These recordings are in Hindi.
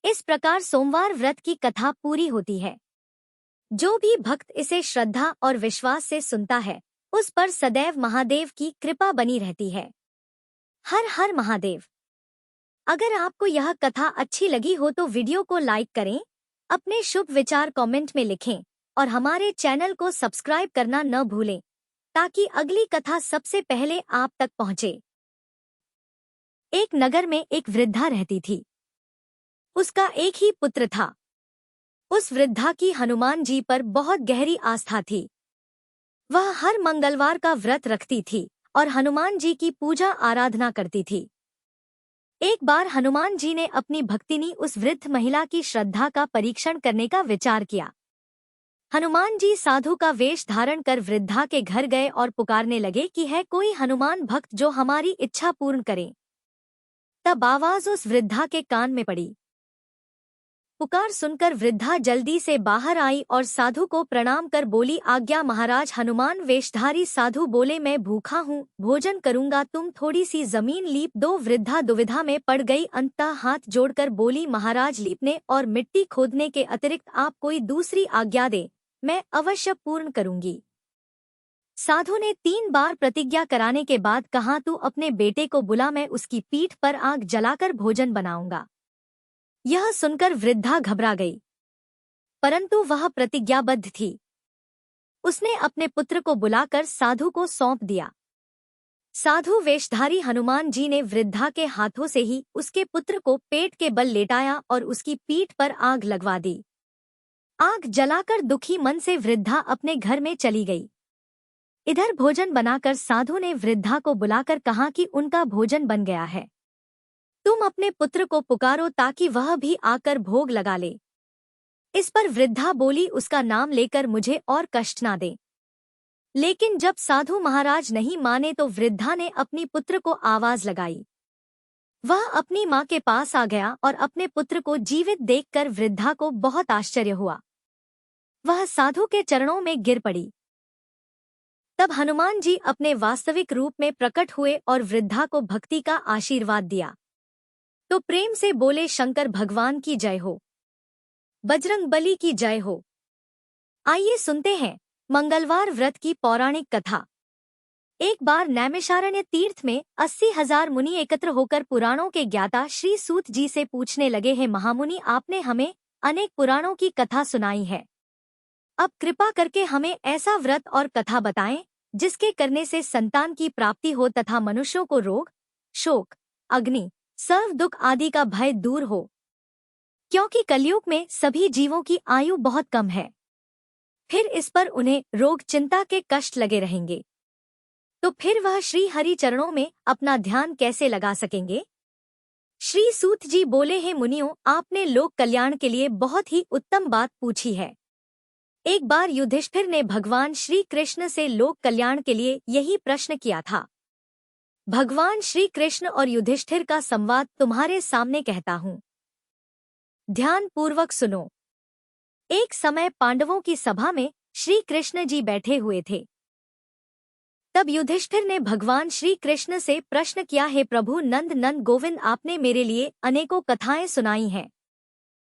इस प्रकार सोमवार व्रत की कथा पूरी होती है। जो भी भक्त इसे श्रद्धा और विश्वास से सुनता है, उस पर सदैव महादेव की कृपा बनी रहती है। हर हर महादेव। अगर आपको यह कथा अच्छी लगी हो तो वीडियो को लाइक करें, अपने शुभ विचार कमेंट में लिखें और हमारे चैनल को सब्सक्राइब करना न भूलें, ताकि अगली कथा सबसे पहले आप तक पहुंचे। एक नगर में एक वृद्धा रहती थी। उसका एक ही पुत्र था। उस वृद्धा की हनुमान जी पर बहुत गहरी आस्था थी। वह हर मंगलवार का व्रत रखती थी और हनुमान जी की पूजा आराधना करती थी। एक बार हनुमान जी ने अपनी भक्तिनी उस वृद्ध महिला की श्रद्धा का परीक्षण करने का विचार किया। हनुमान जी साधु का वेश धारण कर वृद्धा के घर गए और पुकारने लगे कि है कोई हनुमान भक्त जो हमारी इच्छा पूर्ण करे। तब आवाज उस वृद्धा के कान में पड़ी। पुकार सुनकर वृद्धा जल्दी से बाहर आई और साधु को प्रणाम कर बोली, आज्ञा महाराज। हनुमान वेशधारी साधु बोले, मैं भूखा हूँ, भोजन करूंगा, तुम थोड़ी सी जमीन लीप दो। वृद्धा दुविधा में पड़ गई, अंततः हाथ जोड़कर बोली, महाराज लीपने और मिट्टी खोदने के अतिरिक्त आप कोई दूसरी आज्ञा दे, मैं अवश्य पूर्ण करूंगी। साधु ने 3 बार प्रतिज्ञा कराने के बाद कहा, तू अपने बेटे को बुला, मैं उसकी पीठ पर आग जलाकर भोजन बनाऊंगा। यह सुनकर वृद्धा घबरा गई, परंतु वह प्रतिज्ञाबद्ध थी। उसने अपने पुत्र को बुलाकर साधु को सौंप दिया। साधु वेशधारी हनुमान जी ने वृद्धा के हाथों से ही उसके पुत्र को पेट के बल लेटाया और उसकी पीठ पर आग लगवा दी। आग जलाकर दुखी मन से वृद्धा अपने घर में चली गई। इधर भोजन बनाकर साधु ने वृद्धा को बुलाकर कहा कि उनका भोजन बन गया है, तुम अपने पुत्र को पुकारो ताकि वह भी आकर भोग लगा ले। इस पर वृद्धा बोली, उसका नाम लेकर मुझे और कष्ट ना दे। लेकिन जब साधु महाराज नहीं माने तो वृद्धा ने अपनी पुत्र को आवाज लगाई। वह अपनी मां के पास आ गया और अपने पुत्र को जीवित देखकर वृद्धा को बहुत आश्चर्य हुआ। वह साधु के चरणों में गिर पड़ी। तब हनुमान जी अपने वास्तविक रूप में प्रकट हुए और वृद्धा को भक्ति का आशीर्वाद दिया। तो प्रेम से बोले, शंकर भगवान की जय हो, बजरंगबली की जय हो। आइए सुनते हैं मंगलवार व्रत की पौराणिक कथा। एक बार नैमिषारण्य तीर्थ में 80,000 मुनि एकत्र होकर पुराणों के ज्ञाता श्री सूत जी से पूछने लगे, हैं महामुनि, आपने हमें अनेक पुराणों की कथा सुनाई है, अब कृपा करके हमें ऐसा व्रत और कथा बताएं जिसके करने से संतान की प्राप्ति हो तथा मनुष्यों को रोग, शोक, अग्नि, सर्व दुख आदि का भय दूर हो, क्योंकि कलयुग में सभी जीवों की आयु बहुत कम है। फिर इस पर उन्हें रोग चिंता के कष्ट लगे रहेंगे, तो फिर वह श्री हरि चरणों में अपना ध्यान कैसे लगा सकेंगे। श्री सूत जी बोले, हैं मुनियों, आपने लोक कल्याण के लिए बहुत ही उत्तम बात पूछी है। एक बार युधिष्ठिर ने भगवान श्री कृष्ण से लोक कल्याण के लिए यही प्रश्न किया था। भगवान श्री कृष्ण और युधिष्ठिर का संवाद तुम्हारे सामने कहता हूँ, ध्यान पूर्वक सुनो। एक समय पांडवों की सभा में श्री कृष्ण जी बैठे हुए थे। तब युधिष्ठिर ने भगवान श्री कृष्ण से प्रश्न किया, हे प्रभु नंद नंद गोविंद, आपने मेरे लिए अनेकों कथाएं सुनाई हैं,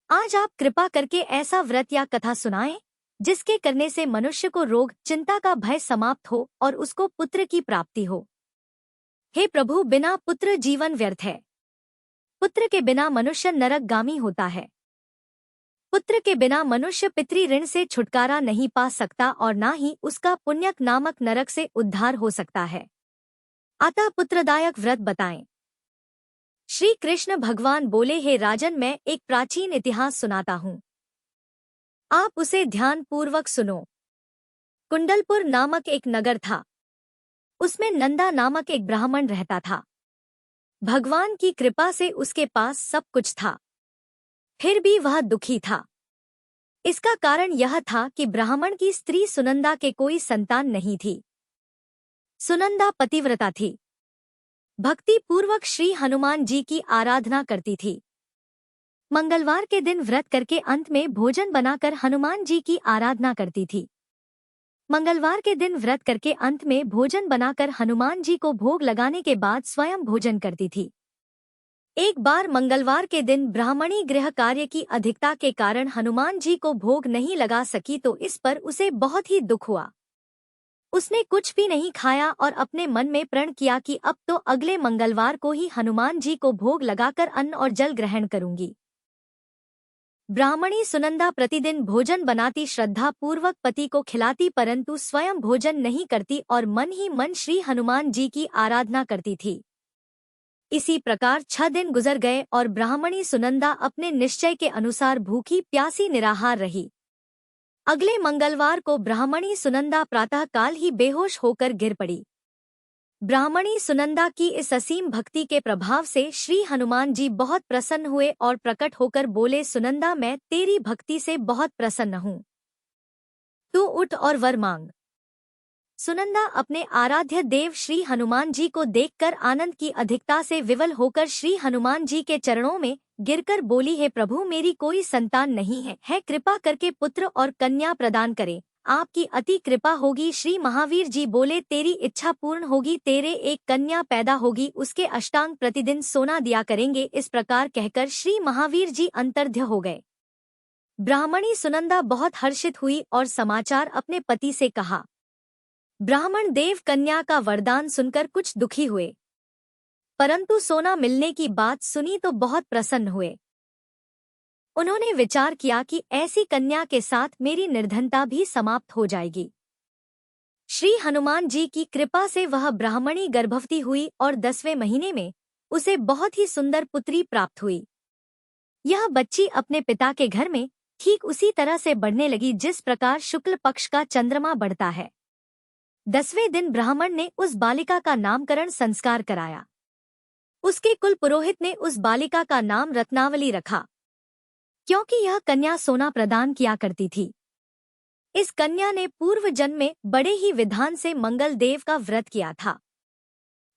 आज आप कृपा करके ऐसा व्रत या कथा सुनाएं जिसके करने से मनुष्य को रोग चिंता का भय समाप्त हो और उसको पुत्र की प्राप्ति हो। हे प्रभु, बिना पुत्र जीवन व्यर्थ है। पुत्र के बिना मनुष्य नरकगामी होता है। पुत्र के बिना मनुष्य पितृ ऋण से छुटकारा नहीं पा सकता और ना ही उसका पुण्यक नामक नरक से उद्धार हो सकता है। अतः पुत्रदायक व्रत बताएं। श्री कृष्ण भगवान बोले, हे राजन, मैं एक प्राचीन इतिहास सुनाता हूँ, आप उसे ध्यान पूर्वक सुनो। कुंडलपुर नामक एक नगर था। उसमें नंदा नामक एक ब्राह्मण रहता था। भगवान की कृपा से उसके पास सब कुछ था, फिर भी वह दुखी था। इसका कारण यह था कि ब्राह्मण की स्त्री सुनंदा के कोई संतान नहीं थी। सुनंदा पतिव्रता थी, भक्ति पूर्वक श्री हनुमान जी की आराधना करती थी। मंगलवार के दिन व्रत करके अंत में भोजन बनाकर हनुमान जी की आराधना करती थी। मंगलवार के दिन व्रत करके अंत में भोजन बनाकर हनुमान जी को भोग लगाने के बाद स्वयं भोजन करती थी। एक बार मंगलवार के दिन ब्राह्मणी गृह कार्य की अधिकता के कारण हनुमान जी को भोग नहीं लगा सकी तो इस पर उसे बहुत ही दुख हुआ। उसने कुछ भी नहीं खाया और अपने मन में प्रण किया कि अब तो अगले मंगलवार को ही हनुमान जी को भोग लगाकर अन्न और जल ग्रहण करूंगी। ब्राह्मणी सुनंदा प्रतिदिन भोजन बनाती, श्रद्धा पूर्वक पति को खिलाती, परंतु स्वयं भोजन नहीं करती और मन ही मन श्री हनुमान जी की आराधना करती थी। इसी प्रकार 6 दिन गुजर गए और ब्राह्मणी सुनंदा अपने निश्चय के अनुसार भूखी प्यासी निराहार रही। अगले मंगलवार को ब्राह्मणी सुनंदा प्रातःकाल ही बेहोश होकर गिर पड़ी। ब्राह्मणी सुनंदा की इस असीम भक्ति के प्रभाव से श्री हनुमान जी बहुत प्रसन्न हुए और प्रकट होकर बोले, सुनंदा, मैं तेरी भक्ति से बहुत प्रसन्न हूँ। तू उठ और वर मांग। सुनंदा अपने आराध्य देव श्री हनुमान जी को देखकर आनंद की अधिकता से विवल होकर श्री हनुमान जी के चरणों में गिरकर बोली, हे प्रभु, मेरी कोई संतान नहीं है कृपा करके पुत्र और कन्या प्रदान करें। आपकी अति कृपा होगी। श्री महावीर जी बोले, तेरी इच्छा पूर्ण होगी, तेरे एक कन्या पैदा होगी, उसके अष्टांग प्रतिदिन सोना दिया करेंगे। इस प्रकार कहकर श्री महावीर जी अंतर्ध्य हो गए। ब्राह्मणी सुनंदा बहुत हर्षित हुई और समाचार अपने पति से कहा। ब्राह्मण देव कन्या का वरदान सुनकर कुछ दुखी हुए, परंतु सोना मिलने की बात सुनी तो बहुत प्रसन्न हुए। उन्होंने विचार किया कि ऐसी कन्या के साथ मेरी निर्धनता भी समाप्त हो जाएगी। श्री हनुमान जी की कृपा से वह ब्राह्मणी गर्भवती हुई और 10वें महीने में उसे बहुत ही सुंदर पुत्री प्राप्त हुई। यह बच्ची अपने पिता के घर में ठीक उसी तरह से बढ़ने लगी जिस प्रकार शुक्ल पक्ष का चंद्रमा बढ़ता है। 10वें दिन ब्राह्मण ने उस बालिका का नामकरण संस्कार कराया। उसके कुल पुरोहित ने उस बालिका का नाम रत्नावली रखा, क्योंकि यह कन्या सोना प्रदान किया करती थी। इस कन्या ने पूर्व जन्म में बड़े ही विधान से मंगल देव का व्रत किया था।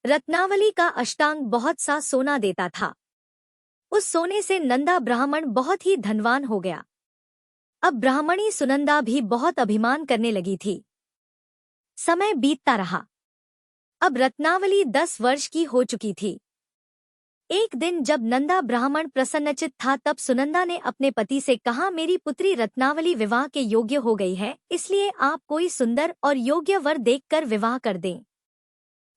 रत्नावली का अष्टांग बहुत सा सोना देता था। उस सोने से नंदा ब्राह्मण बहुत ही धनवान हो गया। अब ब्राह्मणी सुनंदा भी बहुत अभिमान करने लगी थी। समय बीतता रहा। अब रत्नावली 10 वर्ष की हो चुकी थी। एक दिन जब नंदा ब्राह्मण प्रसन्नचित था तब सुनंदा ने अपने पति से कहा, मेरी पुत्री रत्नावली विवाह के योग्य हो गई है, इसलिए आप कोई सुंदर और योग्य वर देखकर विवाह कर दें।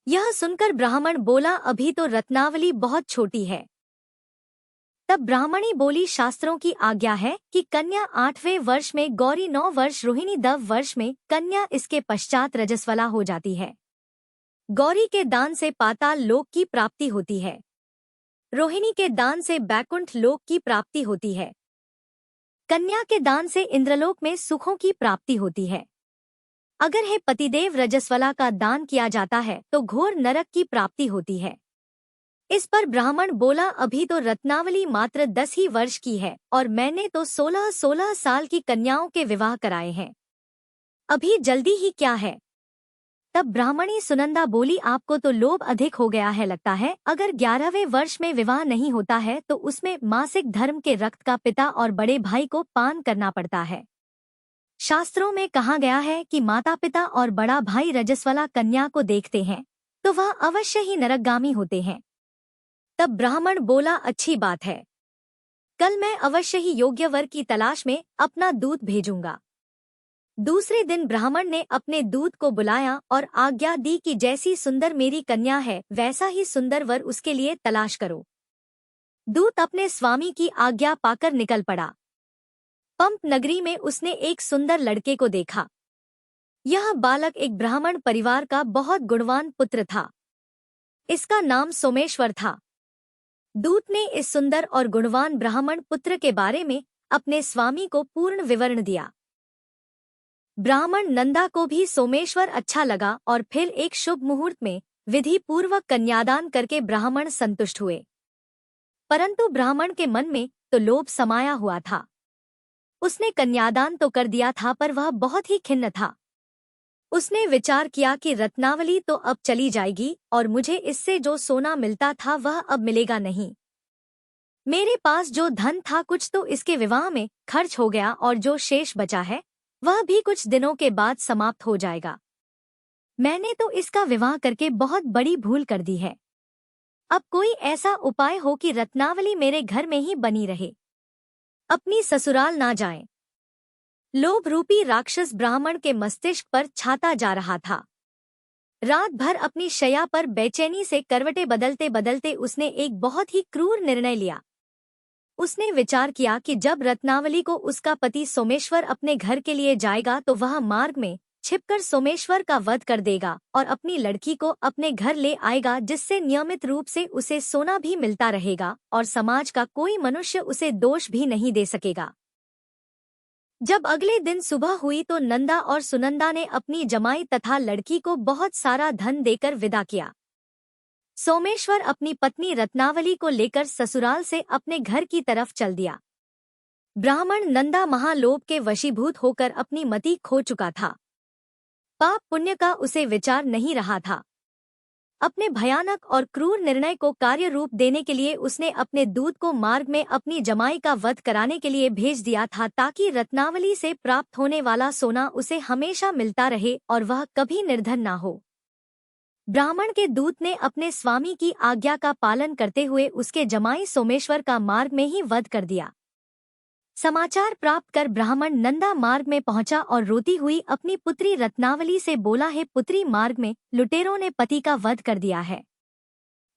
यह सुनकर ब्राह्मण बोला, अभी तो रत्नावली बहुत छोटी है। तब ब्राह्मणी बोली, शास्त्रों की आज्ञा है कि कन्या 8वें वर्ष में गौरी, 9 वर्ष रोहिणी, 10 वर्ष में कन्या, इसके पश्चात रजस्वला हो जाती है। गौरी के दान से पाताल लोक की प्राप्ति होती है। रोहिणी के दान से बैकुंठ लोक की प्राप्ति होती है। कन्या के दान से इंद्रलोक में सुखों की प्राप्ति होती है। अगर हे पतिदेव रजस्वला का दान किया जाता है तो घोर नरक की प्राप्ति होती है। इस पर ब्राह्मण बोला, अभी तो रत्नावली मात्र 10 ही वर्ष की है और मैंने तो 16-16 साल की कन्याओं के विवाह कराए हैं। अभी जल्दी ही क्या है। तब ब्राह्मणी सुनंदा बोली, आपको तो लोभ अधिक हो गया है लगता है। अगर 11वें वर्ष में विवाह नहीं होता है तो उसमें मासिक धर्म के रक्त का पिता और बड़े भाई को पान करना पड़ता है। शास्त्रों में कहा गया है कि माता पिता और बड़ा भाई रजस्वला कन्या को देखते हैं तो वह अवश्य ही नरकगामी होते हैं। तब ब्राह्मण बोला, अच्छी बात है, कल मैं अवश्य ही योग्य वर की तलाश में अपना दूत भेजूंगा। दूसरे दिन ब्राह्मण ने अपने दूत को बुलाया और आज्ञा दी कि जैसी सुंदर मेरी कन्या है वैसा ही सुंदर वर उसके लिए तलाश करो। दूत अपने स्वामी की आज्ञा पाकर निकल पड़ा। पंप नगरी में उसने एक सुंदर लड़के को देखा। यह बालक एक ब्राह्मण परिवार का बहुत गुणवान पुत्र था। इसका नाम सोमेश्वर था। दूत ने इस सुंदर और गुणवान ब्राह्मण पुत्र के बारे में अपने स्वामी को पूर्ण विवरण दिया। ब्राह्मण नंदा को भी सोमेश्वर अच्छा लगा और फिर एक शुभ मुहूर्त में विधि पूर्वक कन्यादान करके ब्राह्मण संतुष्ट हुए। परंतु ब्राह्मण के मन में तो लोभ समाया हुआ था। उसने कन्यादान तो कर दिया था पर वह बहुत ही खिन्न था। उसने विचार किया कि रत्नावली तो अब चली जाएगी और मुझे इससे जो सोना मिलता था वह अब मिलेगा नहीं। मेरे पास जो धन था कुछ तो इसके विवाह में खर्च हो गया और जो शेष बचा है वह भी कुछ दिनों के बाद समाप्त हो जाएगा। मैंने तो इसका विवाह करके बहुत बड़ी भूल कर दी है। अब कोई ऐसा उपाय हो कि रत्नावली मेरे घर में ही बनी रहे, अपनी ससुराल ना जाए। लोभ रूपी राक्षस ब्राह्मण के मस्तिष्क पर छाता जा रहा था। रात भर अपनी शैया पर बेचैनी से करवटें बदलते बदलते उसने एक बहुत ही क्रूर निर्णय लिया। उसने विचार किया कि जब रत्नावली को उसका पति सोमेश्वर अपने घर के लिए जाएगा तो वह मार्ग में छिपकर सोमेश्वर का वध कर देगा और अपनी लड़की को अपने घर ले आएगा, जिससे नियमित रूप से उसे सोना भी मिलता रहेगा और समाज का कोई मनुष्य उसे दोष भी नहीं दे सकेगा। जब अगले दिन सुबह हुई तो नंदा और सुनंदा ने अपनी जमाई तथा लड़की को बहुत सारा धन देकर विदा किया। सोमेश्वर अपनी पत्नी रत्नावली को लेकर ससुराल से अपने घर की तरफ चल दिया। ब्राह्मण नंदा महालोभ के वशीभूत होकर अपनी मति खो चुका था। पाप पुण्य का उसे विचार नहीं रहा था। अपने भयानक और क्रूर निर्णय को कार्य रूप देने के लिए उसने अपने दूत को मार्ग में अपनी जमाई का वध कराने के लिए भेज दिया था, ताकि रत्नावली से प्राप्त होने वाला सोना उसे हमेशा मिलता रहे और वह कभी निर्धन ना हो। ब्राह्मण के दूत ने अपने स्वामी की आज्ञा का पालन करते हुए उसके जमाई सोमेश्वर का मार्ग में ही वध कर दिया। समाचार प्राप्त कर ब्राह्मण नंदा मार्ग में पहुंचा और रोती हुई अपनी पुत्री रत्नावली से बोला, है पुत्री, मार्ग में लुटेरों ने पति का वध कर दिया है।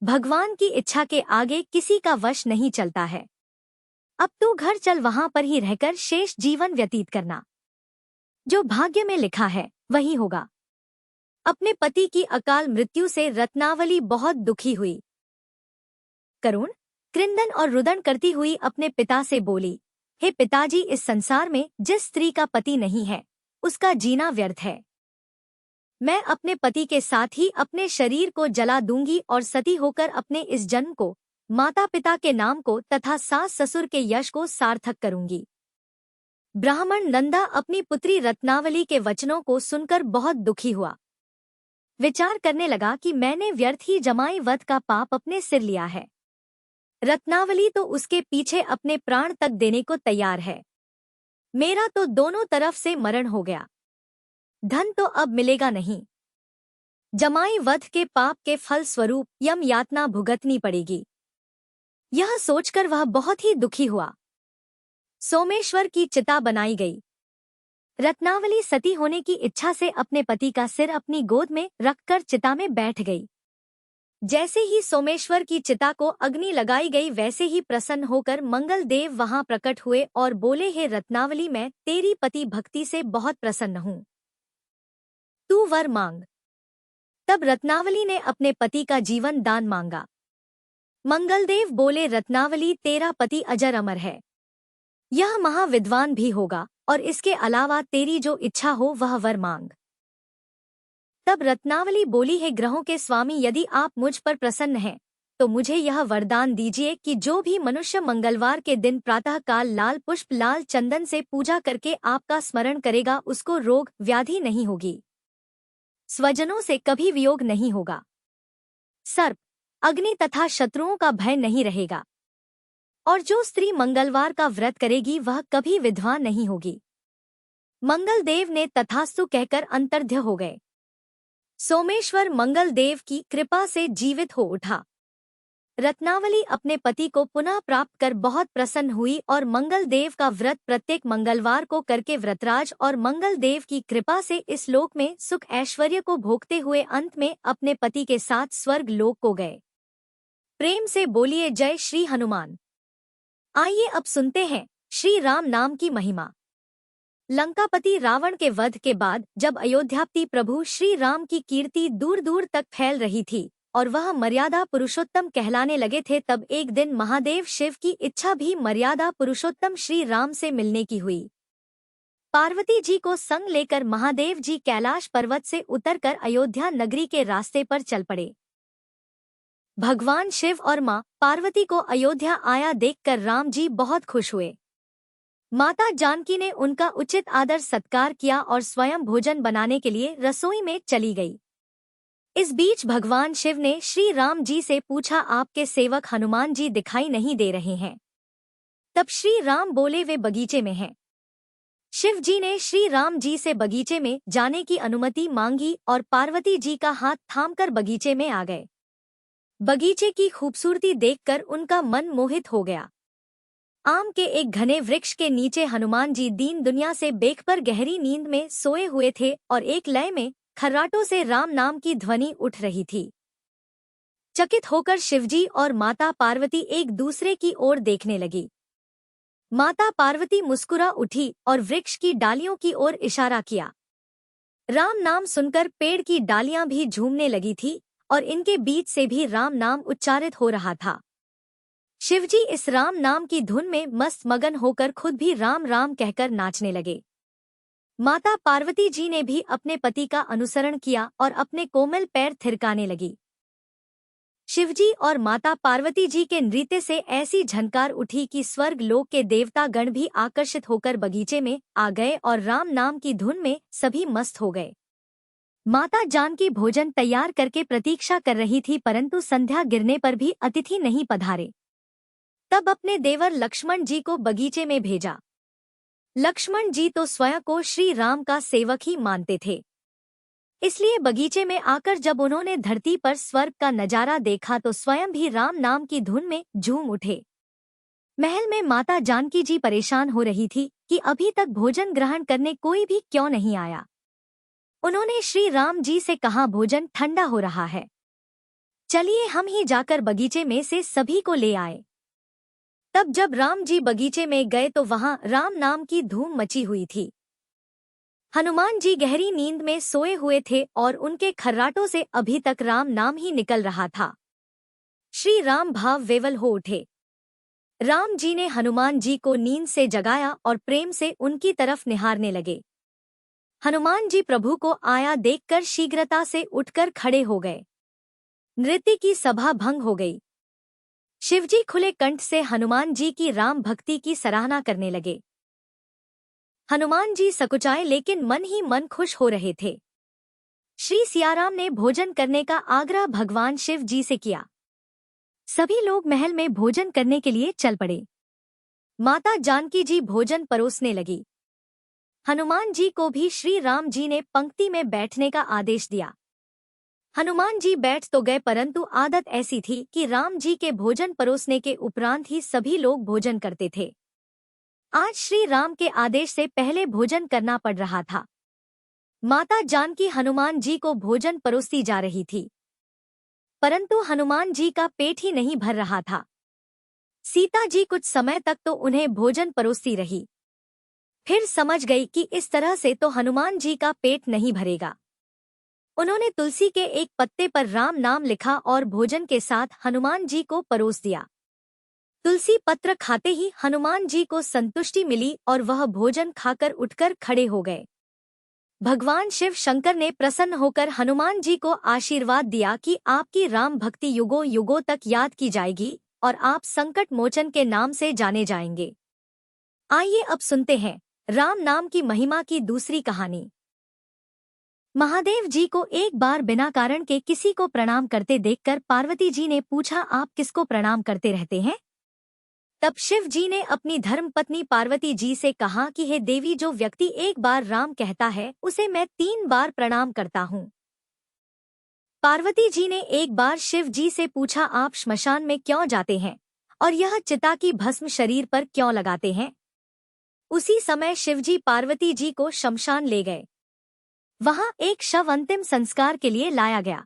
भगवान की इच्छा के आगे किसी का वश नहीं चलता है। अब तू घर चल, वहां पर ही रहकर शेष जीवन व्यतीत करना। जो भाग्य में लिखा है वही होगा। अपने पति की अकाल मृत्यु से रत्नावली बहुत दुखी हुई। करुण, क्रंदन और रुदन करती हुई अपने पिता से बोली, हे पिताजी, इस संसार में जिस स्त्री का पति नहीं है उसका जीना व्यर्थ है। मैं अपने पति के साथ ही अपने शरीर को जला दूंगी और सती होकर अपने इस जन्म को, माता पिता के नाम को तथा सास ससुर के यश को सार्थक करूंगी। ब्राह्मण नंदा अपनी पुत्री रत्नावली के वचनों को सुनकर बहुत दुखी हुआ। विचार करने लगा कि मैंने व्यर्थ ही जमाई वध का पाप अपने सिर लिया है। रत्नावली तो उसके पीछे अपने प्राण तक देने को तैयार है। मेरा तो दोनों तरफ से मरण हो गया। धन तो अब मिलेगा नहीं। जमाई वध के पाप के फल स्वरूप यम यातना भुगतनी पड़ेगी। यह सोचकर वह बहुत ही दुखी हुआ। सोमेश्वर की चिता बनाई गई। रत्नावली सती होने की इच्छा से अपने पति का सिर अपनी गोद में रखकर चिता में बैठ गई। जैसे ही सोमेश्वर की चिता को अग्नि लगाई गई, वैसे ही प्रसन्न होकर मंगल देव वहां प्रकट हुए और बोले, हे रत्नावली, मैं तेरी पति भक्ति से बहुत प्रसन्न हूँ, तू वर मांग। तब रत्नावली ने अपने पति का जीवन दान मांगा। मंगलदेव बोले, रत्नावली, तेरा पति अजर अमर है, यह महाविद्वान भी होगा और इसके अलावा तेरी जो इच्छा हो वह वर मांग। तब रत्नावली बोली, है ग्रहों के स्वामी, यदि आप मुझ पर प्रसन्न हैं तो मुझे यह वरदान दीजिए कि जो भी मनुष्य मंगलवार के दिन प्रातः काल लाल पुष्प लाल चंदन से पूजा करके आपका स्मरण करेगा उसको रोग व्याधि नहीं होगी, स्वजनों से कभी वियोग नहीं होगा, सर्प अग्नि तथा शत्रुओं का भय नहीं रहेगा, और जो स्त्री मंगलवार का व्रत करेगी वह कभी विधवा नहीं होगी। मंगलदेव ने तथास्तु कहकर अंतर्ध्य हो गए। सोमेश्वर मंगलदेव की कृपा से जीवित हो उठा। रत्नावली अपने पति को पुनः प्राप्त कर बहुत प्रसन्न हुई और मंगलदेव का व्रत प्रत्येक मंगलवार को करके व्रतराज और मंगलदेव की कृपा से इस लोक में सुख ऐश्वर्य को भोगते हुए अंत में अपने पति के साथ स्वर्ग लोक को गए। प्रेम से बोलिए जय श्री हनुमान। आइए अब सुनते हैं श्री राम नाम की महिमा। लंकापति रावण के वध के बाद जब अयोध्यापति प्रभु श्री राम की कीर्ति दूर दूर तक फैल रही थी और वह मर्यादा पुरुषोत्तम कहलाने लगे थे, तब एक दिन महादेव शिव की इच्छा भी मर्यादा पुरुषोत्तम श्री राम से मिलने की हुई। पार्वती जी को संग लेकर महादेव जी कैलाश पर्वत से उतरकर अयोध्या नगरी के रास्ते पर चल पड़े। भगवान शिव और मां पार्वती को अयोध्या आया देखकर राम जी बहुत खुश हुए। माता जानकी ने उनका उचित आदर सत्कार किया और स्वयं भोजन बनाने के लिए रसोई में चली गई। इस बीच भगवान शिव ने श्री राम जी से पूछा, आपके सेवक हनुमान जी दिखाई नहीं दे रहे हैं। तब श्री राम बोले, वे बगीचे में हैं। शिव जी ने श्री राम जी से बगीचे में जाने की अनुमति मांगी और पार्वती जी का हाथ थामकर बगीचे में आ गए। बगीचे की खूबसूरती देखकर उनका मन मोहित हो गया। आम के एक घने वृक्ष के नीचे हनुमान जी दीन दुनिया से बेखबर गहरी नींद में सोए हुए थे और एक लय में खर्राटों से राम नाम की ध्वनि उठ रही थी। चकित होकर शिवजी और माता पार्वती एक दूसरे की ओर देखने लगी। माता पार्वती मुस्कुरा उठी और वृक्ष की डालियों की ओर इशारा किया। राम नाम सुनकर पेड़ की डालियां भी झूमने लगी थी और इनके बीच से भी राम नाम उच्चारित हो रहा था। शिवजी इस राम नाम की धुन में मस्त मगन होकर खुद भी राम राम कहकर नाचने लगे। माता पार्वती जी ने भी अपने पति का अनुसरण किया और अपने कोमल पैर थिरकाने लगी। शिवजी और माता पार्वती जी के नृत्य से ऐसी झनकार उठी कि स्वर्ग लोक के देवता गण भी आकर्षित होकर बगीचे में आ गए और राम नाम की धुन में सभी मस्त हो गए। माता जानकी भोजन तैयार करके प्रतीक्षा कर रही थी, परंतु संध्या गिरने पर भी अतिथि नहीं पधारे। तब अपने देवर लक्ष्मण जी को बगीचे में भेजा। लक्ष्मण जी तो स्वयं को श्री राम का सेवक ही मानते थे, इसलिए बगीचे में आकर जब उन्होंने धरती पर स्वर्ग का नजारा देखा तो स्वयं भी राम नाम की धुन में झूम उठे। महल में माता जानकी जी परेशान हो रही थी कि अभी तक भोजन ग्रहण करने कोई भी क्यों नहीं आया। उन्होंने श्री राम जी से कहा, भोजन ठंडा हो रहा है, चलिए हम ही जाकर बगीचे में से सभी को ले आए। तब जब राम जी बगीचे में गए तो वहां राम नाम की धूम मची हुई थी। हनुमान जी गहरी नींद में सोए हुए थे और उनके खर्राटों से अभी तक राम नाम ही निकल रहा था। श्री राम भाव विवल हो उठे। राम जी ने हनुमान जी को नींद से जगाया और प्रेम से उनकी तरफ निहारने लगे। हनुमान जी प्रभु को आया देखकर शीघ्रता से उठकर खड़े हो गए। नृत्य की सभा भंग हो गई। शिवजी खुले कंठ से हनुमान जी की राम भक्ति की सराहना करने लगे। हनुमान जी सकुचाए लेकिन मन ही मन खुश हो रहे थे। श्री सियाराम ने भोजन करने का आग्रह भगवान शिव जी से किया। सभी लोग महल में भोजन करने के लिए चल पड़े। माता जानकी जी भोजन परोसने लगी। हनुमान जी को भी श्री राम जी ने पंक्ति में बैठने का आदेश दिया। हनुमान जी बैठ तो गए, परंतु आदत ऐसी थी कि राम जी के भोजन परोसने के उपरांत ही सभी लोग भोजन करते थे। आज श्री राम के आदेश से पहले भोजन करना पड़ रहा था। माता जानकी हनुमान जी को भोजन परोसती जा रही थी, परंतु हनुमान जी का पेट ही नहीं भर रहा था। सीता जी कुछ समय तक तो उन्हें भोजन परोसती रही, फिर समझ गई कि इस तरह से तो हनुमान जी का पेट नहीं भरेगा। उन्होंने तुलसी के एक पत्ते पर राम नाम लिखा और भोजन के साथ हनुमान जी को परोस दिया। तुलसी पत्र खाते ही हनुमान जी को संतुष्टि मिली और वह भोजन खाकर उठकर खड़े हो गए। भगवान शिव शंकर ने प्रसन्न होकर हनुमान जी को आशीर्वाद दिया कि आपकी राम भक्ति युगों युगों तक याद की जाएगी और आप संकट मोचन के नाम से जाने जाएंगे। आइए अब सुनते हैं राम नाम की महिमा की दूसरी कहानी। महादेव जी को एक बार बिना कारण के किसी को प्रणाम करते देखकर पार्वती जी ने पूछा, आप किसको प्रणाम करते रहते हैं? तब शिव जी ने अपनी धर्मपत्नी पार्वती जी से कहा कि हे देवी, जो व्यक्ति एक बार राम कहता है उसे मैं 3 बार प्रणाम करता हूँ। पार्वती जी ने एक बार शिव जी से पूछा, आप श्मशान में क्यों जाते हैं और यह चिता की भस्म शरीर पर क्यों लगाते हैं? उसी समय शिवजी पार्वती जी को शमशान ले गए। वहां एक शव अंतिम संस्कार के लिए लाया गया।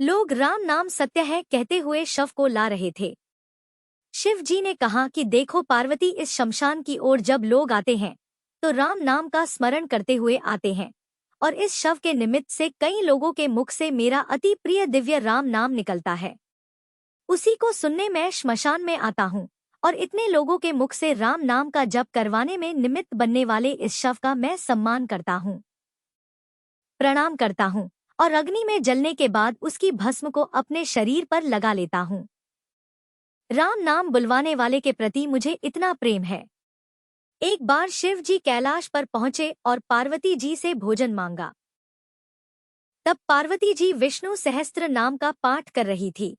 लोग राम नाम सत्य है कहते हुए शव को ला रहे थे। शिव जी ने कहा कि देखो पार्वती, इस शमशान की ओर जब लोग आते हैं तो राम नाम का स्मरण करते हुए आते हैं और इस शव के निमित्त से कई लोगों के मुख से मेरा अति प्रिय दिव्य राम नाम निकलता है। उसी को सुनने मैं श्मशान में आता हूँ और इतने लोगों के मुख से राम नाम का जप करवाने में निमित्त बनने वाले इस शव का मैं सम्मान करता हूँ, प्रणाम करता हूँ और अग्नि में जलने के बाद उसकी भस्म को अपने शरीर पर लगा लेता हूँ। राम नाम बुलवाने वाले के प्रति मुझे इतना प्रेम है। एक बार शिव जी कैलाश पर पहुंचे और पार्वती जी से भोजन मांगा। तब पार्वती जी विष्णु सहस्त्र नाम का पाठ कर रही थी।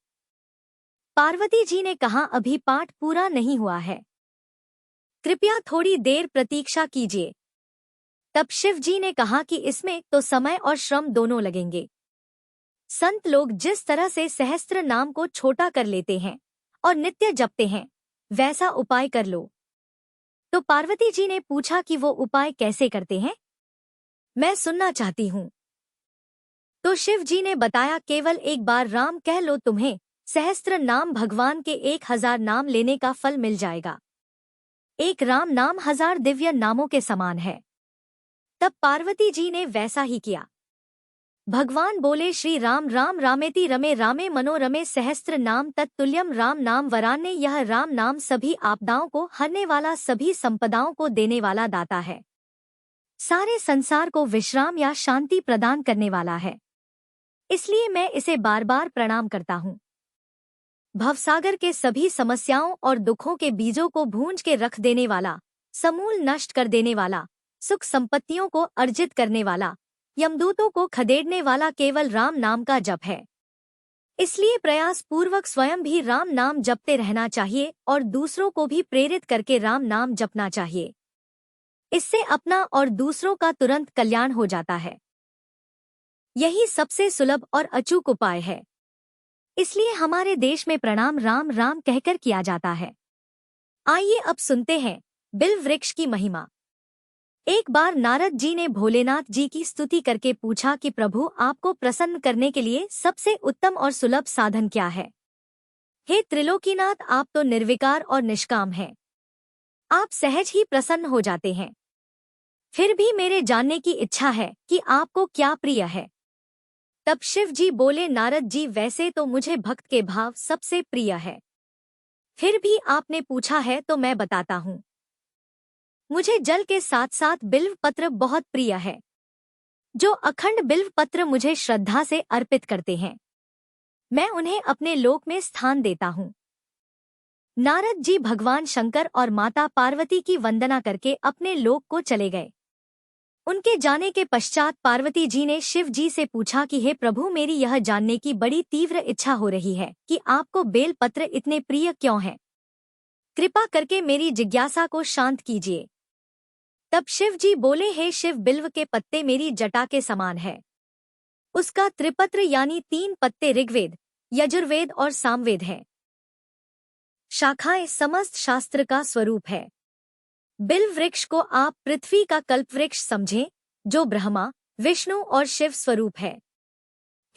पार्वती जी ने कहा, अभी पाठ पूरा नहीं हुआ है, कृपया थोड़ी देर प्रतीक्षा कीजिए। तब शिव जी ने कहा कि इसमें तो समय और श्रम दोनों लगेंगे। संत लोग जिस तरह से सहस्त्र नाम को छोटा कर लेते हैं और नित्य जपते हैं, वैसा उपाय कर लो। तो पार्वती जी ने पूछा कि वो उपाय कैसे करते हैं? मैं सुनना चाहती हूँ। तो शिव जी ने बताया, केवल एक बार राम कह लो, तुम्हें सहस्त्र नाम भगवान के 1000 नाम लेने का फल मिल जाएगा। एक राम नाम 1000 दिव्य नामों के समान है। तब पार्वती जी ने वैसा ही किया। भगवान बोले, श्री राम राम रामेति रमे रामे मनोरमे सहस्त्र नाम तत्तुल्यम राम नाम वरान्य। यह राम नाम सभी आपदाओं को हरने वाला, सभी संपदाओं को देने वाला दाता है। सारे संसार को विश्राम या शांति प्रदान करने वाला है। इसलिए मैं इसे बार बार प्रणाम करता हूँ। भवसागर के सभी समस्याओं और दुखों के बीजों को भूंज के रख देने वाला, समूल नष्ट कर देने वाला, सुख संपत्तियों को अर्जित करने वाला, यमदूतों को खदेड़ने वाला केवल राम नाम का जप है। इसलिए प्रयास पूर्वक स्वयं भी राम नाम जपते रहना चाहिए और दूसरों को भी प्रेरित करके राम नाम जपना चाहिए। इससे अपना और दूसरों का तुरंत कल्याण हो जाता है। यही सबसे सुलभ और अचूक उपाय है। इसलिए हमारे देश में प्रणाम राम राम कहकर किया जाता है। आइए अब सुनते हैं बिल्व वृक्ष की महिमा। एक बार नारद जी ने भोलेनाथ जी की स्तुति करके पूछा कि प्रभु, आपको प्रसन्न करने के लिए सबसे उत्तम और सुलभ साधन क्या है? हे त्रिलोकीनाथ, आप तो निर्विकार और निष्काम हैं। आप सहज ही प्रसन्न हो जाते हैं। फिर भी मेरे जानने की इच्छा है कि आपको क्या प्रिय है। तब शिव जी बोले, नारद जी, वैसे तो मुझे भक्त के भाव सबसे प्रिय है। फिर भी आपने पूछा है तो मैं बताता हूँ। मुझे जल के साथ साथ बिल्व पत्र बहुत प्रिय है। जो अखंड बिल्व पत्र मुझे श्रद्धा से अर्पित करते हैं, मैं उन्हें अपने लोक में स्थान देता हूँ। नारद जी भगवान शंकर और माता पार्वती की वंदना करके अपने लोक को चले गए। उनके जाने के पश्चात पार्वती जी ने शिव जी से पूछा कि हे प्रभु, मेरी यह जानने की बड़ी तीव्र इच्छा हो रही है कि आपको बेल पत्र इतने प्रिय क्यों हैं? कृपा करके मेरी जिज्ञासा को शांत कीजिए। तब शिव जी बोले, हे शिव, बिल्व के पत्ते मेरी जटा के समान है। उसका त्रिपत्र यानी 3 पत्ते ऋग्वेद, यजुर्वेद और सामवेद हैं। शाखाएं समस्त शास्त्र का स्वरूप है। बिल्व वृक्ष को आप पृथ्वी का कल्पवृक्ष समझें, जो ब्रह्मा, विष्णु और शिव स्वरूप है।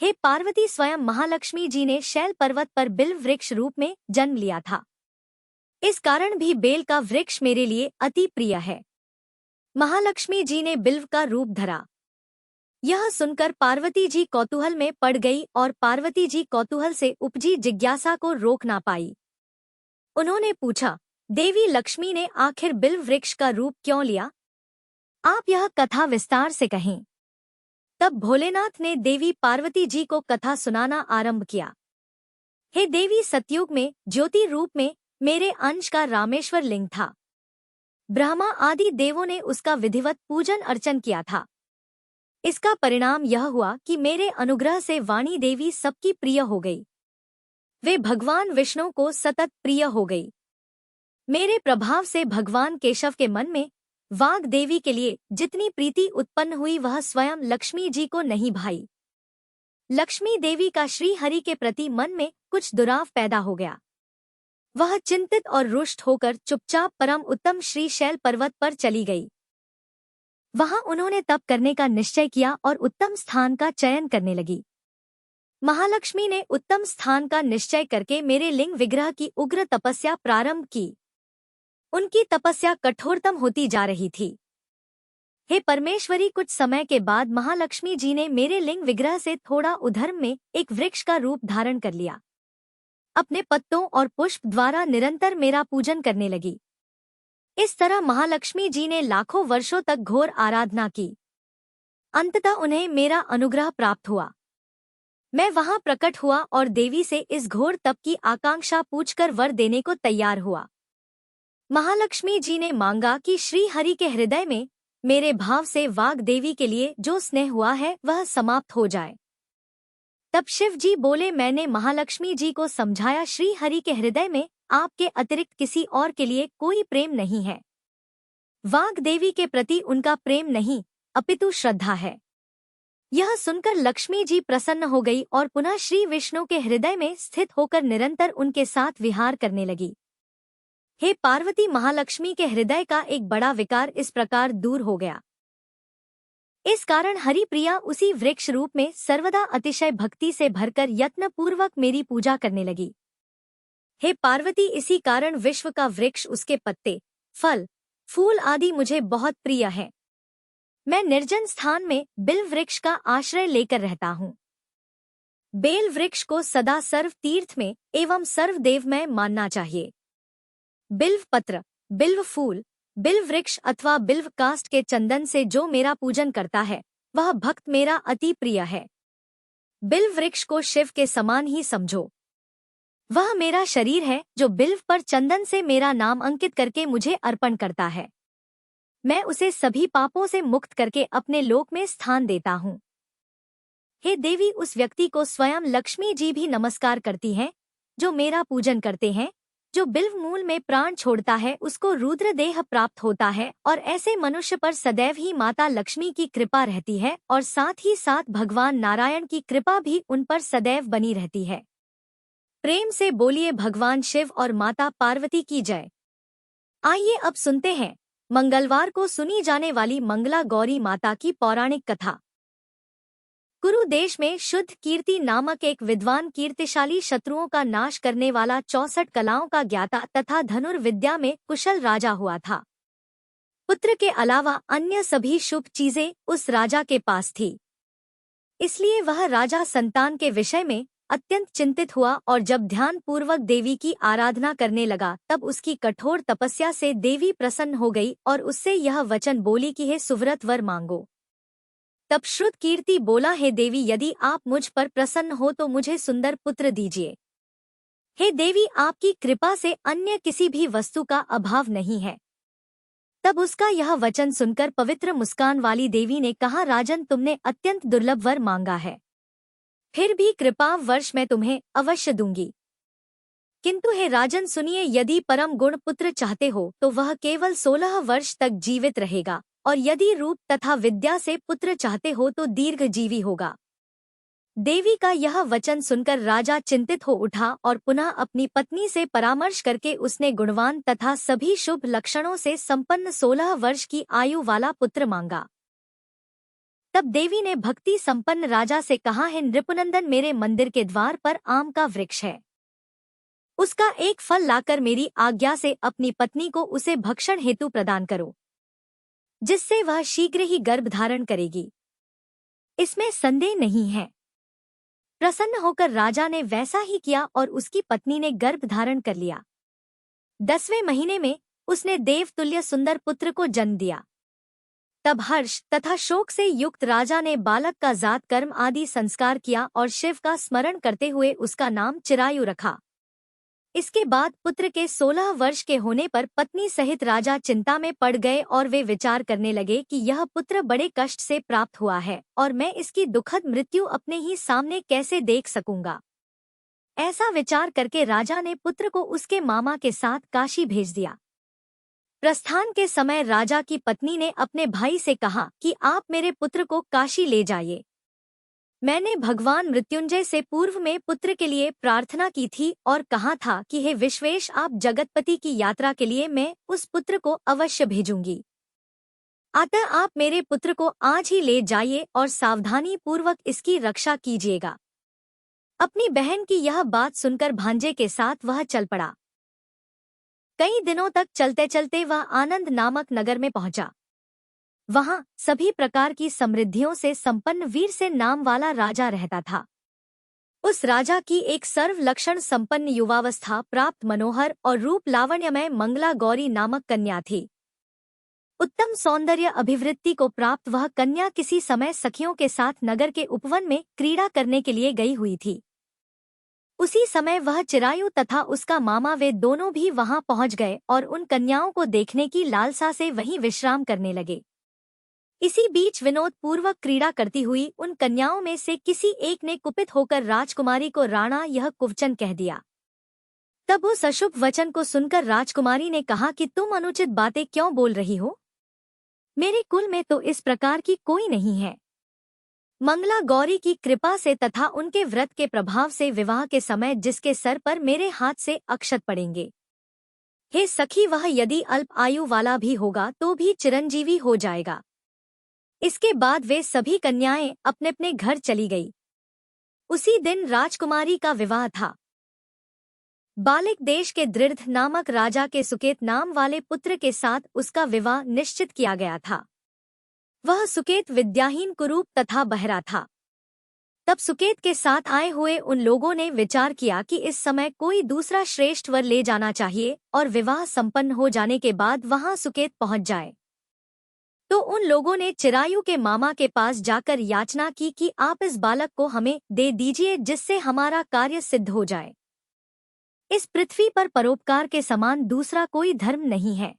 हे पार्वती, स्वयं महालक्ष्मी जी ने शैल पर्वत पर बिल्व वृक्ष रूप में जन्म लिया था। इस कारण भी बेल का वृक्ष मेरे लिए अति प्रिय है। महालक्ष्मी जी ने बिल्व का रूप धरा। यह सुनकर पार्वती जी कौतूहल में पड़ गई और पार्वती जी कौतूहल से उपजी जिज्ञासा को रोक ना पाई। उन्होंने पूछा, देवी लक्ष्मी ने आखिर बिल्व वृक्ष का रूप क्यों लिया? आप यह कथा विस्तार से कहें। तब भोलेनाथ ने देवी पार्वती जी को कथा सुनाना आरंभ किया। हे देवी, सतयुग में ज्योति रूप में मेरे अंश का रामेश्वर लिंग था। ब्रह्मा आदि देवों ने उसका विधिवत पूजन अर्चन किया था। इसका परिणाम यह हुआ कि मेरे अनुग्रह से वाणी देवी सबकी प्रिय हो गई। वे भगवान विष्णु को सतत प्रिय हो गई। मेरे प्रभाव से भगवान केशव के मन में वाग देवी के लिए जितनी प्रीति उत्पन्न हुई, वह स्वयं लक्ष्मी जी को नहीं भाई। लक्ष्मी देवी का श्री हरि के प्रति मन में कुछ दुराव पैदा हो गया। वह चिंतित और रुष्ट होकर चुपचाप परम उत्तम श्री शैल पर्वत पर चली गई। वहां उन्होंने तप करने का निश्चय किया और उत्तम स्थान का चयन करने लगी। महालक्ष्मी ने उत्तम स्थान का निश्चय करके मेरे लिंग विग्रह की उग्र तपस्या प्रारंभ की। उनकी तपस्या कठोरतम होती जा रही थी। हे परमेश्वरी, कुछ समय के बाद महालक्ष्मी जी ने मेरे लिंग विग्रह से थोड़ा उधर्म में एक वृक्ष का रूप धारण कर लिया। अपने पत्तों और पुष्प द्वारा निरंतर मेरा पूजन करने लगी। इस तरह महालक्ष्मी जी ने लाखों वर्षों तक घोर आराधना की। अंततः उन्हें मेरा अनुग्रह प्राप्त हुआ। मैं वहां प्रकट हुआ और देवी से इस घोर तप की आकांक्षा पूछकर वर देने को तैयार हुआ। महालक्ष्मी जी ने मांगा कि श्री हरि के हृदय में मेरे भाव से वाग देवी के लिए जो स्नेह हुआ है वह समाप्त हो जाए। तब शिव जी बोले, मैंने महालक्ष्मी जी को समझाया, श्री हरि के हृदय में आपके अतिरिक्त किसी और के लिए कोई प्रेम नहीं है। वाग देवी के प्रति उनका प्रेम नहीं, अपितु श्रद्धा है। यह सुनकर लक्ष्मी जी प्रसन्न हो गई और पुनः श्री विष्णु के हृदय में स्थित होकर निरंतर उनके साथ विहार करने लगी। हे पार्वती, महालक्ष्मी के हृदय का एक बड़ा विकार इस प्रकार दूर हो गया। इस कारण हरिप्रिया उसी वृक्ष रूप में सर्वदा अतिशय भक्ति से भरकर यत्नपूर्वक मेरी पूजा करने लगी। हे पार्वती, इसी कारण विश्व का वृक्ष, उसके पत्ते, फल, फूल आदि मुझे बहुत प्रिय है। मैं निर्जन स्थान में बिल्व वृक्ष का आश्रय लेकर रहता हूँ। बेल वृक्ष को सदा सर्व तीर्थ में एवं सर्वदेवमय मानना चाहिए। बिल्व पत्र, बिल्व फूल, बिल्व वृक्ष अथवा बिल्व काष्ठ के चंदन से जो मेरा पूजन करता है वह भक्त मेरा अति प्रिय है। बिल्व वृक्ष को शिव के समान ही समझो। वह मेरा शरीर है जो बिल्व पर चंदन से मेरा नाम अंकित करके मुझे अर्पण करता है। मैं उसे सभी पापों से मुक्त करके अपने लोक में स्थान देता हूँ। हे देवी, उस व्यक्ति को स्वयं लक्ष्मी जी भी नमस्कार करती हैं जो मेरा पूजन करते हैं। जो बिल्व मूल में प्राण छोड़ता है उसको रुद्र देह प्राप्त होता है और ऐसे मनुष्य पर सदैव ही माता लक्ष्मी की कृपा रहती है और साथ ही साथ भगवान नारायण की कृपा भी उन पर सदैव बनी रहती है। प्रेम से बोलिए भगवान शिव और माता पार्वती की जय। आइए अब सुनते हैं मंगलवार को सुनी जाने वाली मंगला गौरी माता की पौराणिक कथा। कुरु देश में शुद्ध कीर्ति नामक एक विद्वान कीर्तिशाली शत्रुओं का नाश करने वाला 64 कलाओं का ज्ञाता तथा धनुर्विद्या में कुशल राजा हुआ था। पुत्र के अलावा अन्य सभी शुभ चीजें उस राजा के पास थी। इसलिए वह राजा संतान के विषय में अत्यंत चिंतित हुआ और जब ध्यान पूर्वक देवी की आराधना करने लगा तब उसकी कठोर तपस्या से देवी प्रसन्न हो गई और उससे यह वचन बोली कि हे सुव्रत, वर मांगो। तब श्रुत कीर्ति बोला, हे देवी, यदि आप मुझ पर प्रसन्न हो तो मुझे सुंदर पुत्र दीजिए। हे देवी, आपकी कृपा से अन्य किसी भी वस्तु का अभाव नहीं है। तब उसका यह वचन सुनकर पवित्र मुस्कान वाली देवी ने कहा, राजन, तुमने अत्यंत दुर्लभ वर मांगा है, फिर भी कृपा वर्ष मैं तुम्हें अवश्य दूंगी। किंतु हे राजन सुनिए, यदि परम गुण पुत्र चाहते हो तो वह केवल 16 वर्ष तक जीवित रहेगा और यदि रूप तथा विद्या से पुत्र चाहते हो तो दीर्घजीवी होगा। देवी का यह वचन सुनकर राजा चिंतित हो उठा और पुनः अपनी पत्नी से परामर्श करके उसने गुणवान तथा सभी शुभ लक्षणों से संपन्न 16 वर्ष की आयु वाला पुत्र मांगा। तब देवी ने भक्ति संपन्न राजा से कहा, है नृपनंदन, मेरे मंदिर के द्वार पर आम का वृक्ष है। उसका एक फल लाकर मेरी आज्ञा से अपनी पत्नी को उसे भक्षण हेतु प्रदान करो, जिससे वह शीघ्र ही गर्भ धारण करेगी। इसमें संदेह नहीं है। प्रसन्न होकर राजा ने वैसा ही किया और उसकी पत्नी ने गर्भ धारण कर लिया। 10वें महीने में उसने देवतुल्य सुंदर पुत्र को जन्म दिया। तब हर्ष तथा शोक से युक्त राजा ने बालक का जात कर्म आदि संस्कार किया और शिव का स्मरण करते हुए उसका नाम चिरायु रखा। इसके बाद पुत्र के 16 वर्ष के होने पर पत्नी सहित राजा चिंता में पड़ गए और वे विचार करने लगे कि यह पुत्र बड़े कष्ट से प्राप्त हुआ है और मैं इसकी दुखद मृत्यु अपने ही सामने कैसे देख सकूंगा। ऐसा विचार करके राजा ने पुत्र को उसके मामा के साथ काशी भेज दिया। प्रस्थान के समय राजा की पत्नी ने अपने भाई से कहा कि आप मेरे पुत्र को काशी ले जाइए। मैंने भगवान मृत्युंजय से पूर्व में पुत्र के लिए प्रार्थना की थी और कहा था कि हे विश्वेश, आप जगतपति की यात्रा के लिए मैं उस पुत्र को अवश्य भेजूंगी। अतः आप मेरे पुत्र को आज ही ले जाइए और सावधानी पूर्वक इसकी रक्षा कीजिएगा। अपनी बहन की यह बात सुनकर भांजे के साथ वह चल पड़ा। कई दिनों तक चलते चलते वह आनंद नामक नगर में पहुंचा। वहां सभी प्रकार की समृद्धियों से संपन्न वीर से नाम वाला राजा रहता था। उस राजा की एक सर्व लक्षण संपन्न युवावस्था प्राप्त मनोहर और रूप लावण्यमय मंगला गौरी नामक कन्या थी। उत्तम सौंदर्य अभिवृत्ति को प्राप्त वह कन्या किसी समय सखियों के साथ नगर के उपवन में क्रीड़ा करने के लिए गई हुई थी। उसी समय वह चिरायु तथा उसका मामा वे दोनों भी वहां पहुंच गए और उन कन्याओं को देखने की लालसा से वहीं विश्राम करने लगे। इसी बीच विनोद पूर्वक क्रीड़ा करती हुई उन कन्याओं में से किसी एक ने कुपित होकर राजकुमारी को राणा यह कुवचन कह दिया। तब उस अशुभ वचन को सुनकर राजकुमारी ने कहा कि तुम अनुचित बातें क्यों बोल रही हो? मेरे कुल में तो इस प्रकार की कोई नहीं है। मंगला गौरी की कृपा से तथा उनके व्रत के प्रभाव से विवाह के समय जिसके सर पर मेरे हाथ से अक्षत पड़ेंगे, हे सखी, वह यदि अल्प आयु वाला भी होगा तो भी चिरंजीवी हो जाएगा। इसके बाद वे सभी कन्याएं अपने अपने घर चली गई। उसी दिन राजकुमारी का विवाह था। बालिक देश के दृढ़ नामक राजा के सुकेत नाम वाले पुत्र के साथ उसका विवाह निश्चित किया गया था। वह सुकेत विद्याहीन, कुरूप तथा बहरा था। तब सुकेत के साथ आए हुए उन लोगों ने विचार किया कि इस समय कोई दूसरा श्रेष्ठ वर ले जाना चाहिए और विवाह संपन्न हो जाने के बाद वहां सुकेत पहुंच जाए। तो उन लोगों ने चिरायु के मामा के पास जाकर याचना की कि आप इस बालक को हमें दे दीजिए जिससे हमारा कार्य सिद्ध हो जाए। इस पृथ्वी पर परोपकार के समान दूसरा कोई धर्म नहीं है।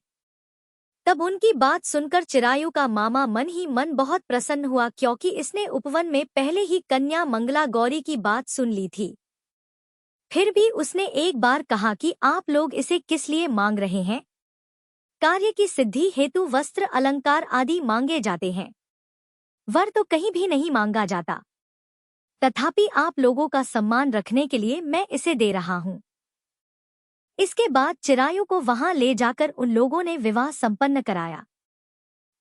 तब उनकी बात सुनकर चिरायु का मामा मन ही मन बहुत प्रसन्न हुआ, क्योंकि इसने उपवन में पहले ही कन्या मंगला गौरी की बात सुन ली थी। फिर भी उसने एक बार कहा कि आप लोग इसे किस लिए मांग रहे हैं? कार्य की सिद्धि हेतु वस्त्र, अलंकार आदि मांगे जाते हैं, वर तो कहीं भी नहीं मांगा जाता। तथापि आप लोगों का सम्मान रखने के लिए मैं इसे दे रहा हूँ। इसके बाद चिरायु को वहां ले जाकर उन लोगों ने विवाह संपन्न कराया।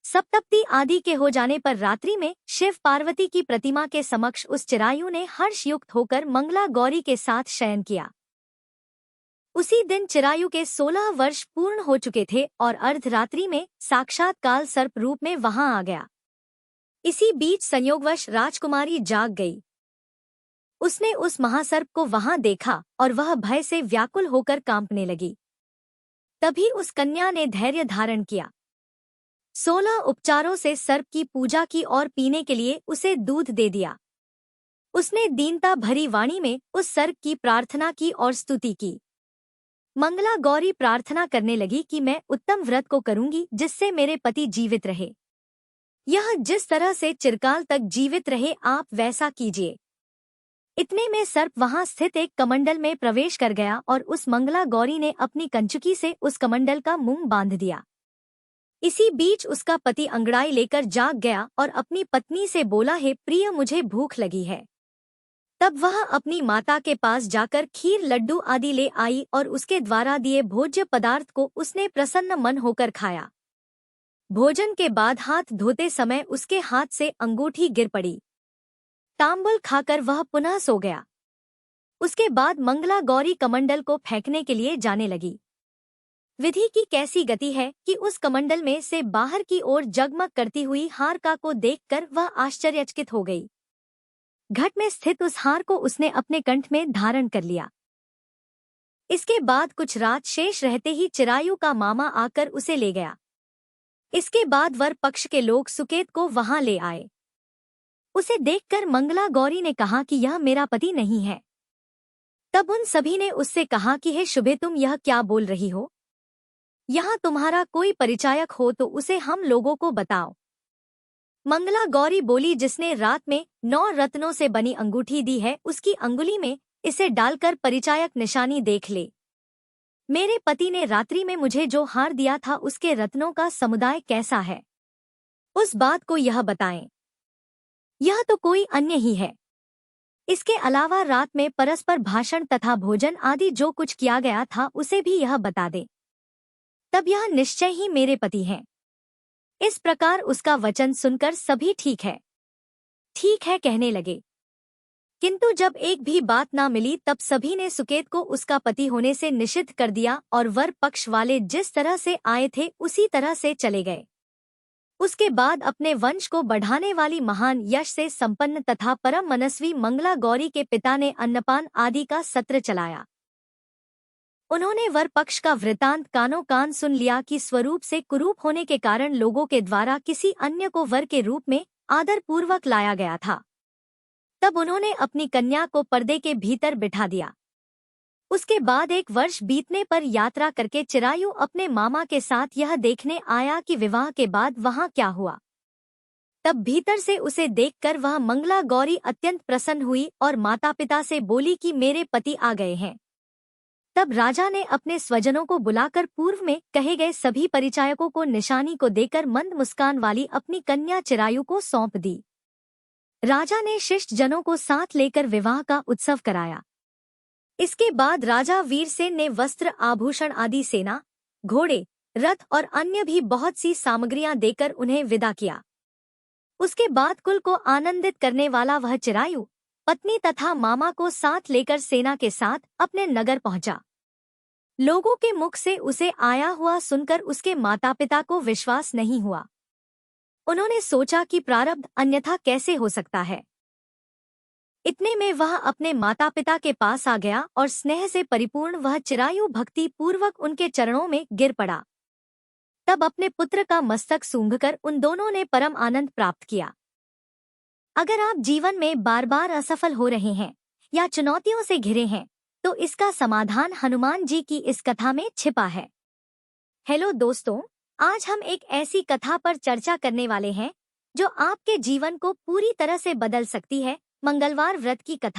सप्तपदी आदि के हो जाने पर रात्रि में शिव पार्वती की प्रतिमा के समक्ष उस चिरायु ने हर्षयुक्त होकर मंगला गौरी के साथ शयन किया। उसी दिन चिरायु के 16 वर्ष पूर्ण हो चुके थे और अर्धरात्रि में साक्षात काल सर्प रूप में वहां आ गया। इसी बीच संयोगवश राजकुमारी जाग गई। उसने उस महासर्प को वहां देखा और वह भय से व्याकुल होकर कांपने लगी। तभी उस कन्या ने धैर्य धारण किया। 16 उपचारों से सर्प की पूजा की और पीने के लिए उसे दूध दे दिया। उसने दीनता भरी वाणी में उस सर्प की प्रार्थना की और स्तुति की। मंगला गौरी प्रार्थना करने लगी कि मैं उत्तम व्रत को करूंगी जिससे मेरे पति जीवित रहे। यह जिस तरह से चिरकाल तक जीवित रहे आप वैसा कीजिए। इतने में सर्प वहां स्थित एक कमंडल में प्रवेश कर गया और उस मंगला गौरी ने अपनी कंचुकी से उस कमंडल का मुंह बांध दिया। इसी बीच उसका पति अंगड़ाई लेकर जाग गया और अपनी पत्नी से बोला, हे प्रिय, मुझे भूख लगी है। तब वह अपनी माता के पास जाकर खीर, लड्डू आदि ले आई और उसके द्वारा दिए भोज्य पदार्थ को उसने प्रसन्न मन होकर खाया। भोजन के बाद हाथ धोते समय उसके हाथ से अंगूठी गिर पड़ी। तांबुल खाकर वह पुनः सो गया। उसके बाद मंगला गौरी कमंडल को फेंकने के लिए जाने लगी। विधि की कैसी गति है कि उस कमंडल में से बाहर की ओर जगमग करती हुई हारका को देखकर वह आश्चर्यचकित हो गई। घट में स्थित उस हार को उसने अपने कंठ में धारण कर लिया। इसके बाद कुछ रात शेष रहते ही चिरायु का मामा आकर उसे ले गया। इसके बाद वर पक्ष के लोग सुकेत को वहां ले आए। उसे देखकर मंगला गौरी ने कहा कि यह मेरा पति नहीं है। तब उन सभी ने उससे कहा कि हे शुभे, तुम यह क्या बोल रही हो? यहाँ तुम्हारा कोई परिचायक हो तो उसे हम लोगों को बताओ। मंगला गौरी बोली, जिसने रात में 9 रत्नों से बनी अंगूठी दी है उसकी अंगुली में इसे डालकर परिचायक निशानी देख ले। मेरे पति ने रात्रि में मुझे जो हार दिया था उसके रत्नों का समुदाय कैसा है, उस बात को यह बताएं। यह तो कोई अन्य ही है। इसके अलावा रात में परस्पर भाषण तथा भोजन आदि जो कुछ किया गया था उसे भी यह बता दे। तब यह निश्चय ही मेरे पति हैं। इस प्रकार उसका वचन सुनकर सभी ठीक है कहने लगे। किंतु जब एक भी बात ना मिली तब सभी ने सुकेत को उसका पति होने से निषिद्ध कर दिया और वर पक्ष वाले जिस तरह से आए थे उसी तरह से चले गए। उसके बाद अपने वंश को बढ़ाने वाली महान यश से संपन्न तथा परम मनस्वी मंगला गौरी के पिता ने अन्नपान आदि का सत्र चलाया। उन्होंने वर पक्ष का वृतांत कानों कान सुन लिया कि स्वरूप से कुरूप होने के कारण लोगों के द्वारा किसी अन्य को वर के रूप में आदर पूर्वक लाया गया था। तब उन्होंने अपनी कन्या को पर्दे के भीतर बिठा दिया। उसके बाद 1 वर्ष बीतने पर यात्रा करके चिरायु अपने मामा के साथ यह देखने आया कि विवाह के बाद वहां क्या हुआ। तब भीतर से उसे देखकर वह मंगला गौरी अत्यंत प्रसन्न हुई और माता पिता से बोली कि मेरे पति आ गए हैं। तब राजा ने अपने स्वजनों को बुलाकर पूर्व में कहे गए सभी परिचायकों को निशानी को देकर मंद मुस्कान वाली अपनी कन्या चिरायु को सौंप दी। राजा ने शिष्ट जनों को साथ लेकर विवाह का उत्सव कराया। इसके बाद राजा वीरसेन ने वस्त्र, आभूषण आदि, सेना, घोड़े, रथ और अन्य भी बहुत सी सामग्रियां देकर उन्हें विदा किया। उसके बाद कुल को आनंदित करने वाला वह चिरायु पत्नी तथा मामा को साथ लेकर सेना के साथ अपने नगर पहुंचा। लोगों के मुख से उसे आया हुआ सुनकर उसके माता पिता को विश्वास नहीं हुआ। उन्होंने सोचा कि प्रारब्ध अन्यथा कैसे हो सकता है। इतने में वह अपने माता पिता के पास आ गया और स्नेह से परिपूर्ण वह चिरायु भक्ति पूर्वक उनके चरणों में गिर पड़ा। तब अपने पुत्र का मस्तक सूंघकर उन दोनों ने परम आनंद प्राप्त किया। अगर आप जीवन में बार बार असफल हो रहे हैं या चुनौतियों से घिरे हैं, तो इसका समाधान हनुमान जी की इस कथा में छिपा है। हेलो दोस्तों, आज हम एक ऐसी कथा पर चर्चा करने वाले हैं जो आपके जीवन को पूरी तरह से बदल सकती है। मंगलवार व्रत की कथा।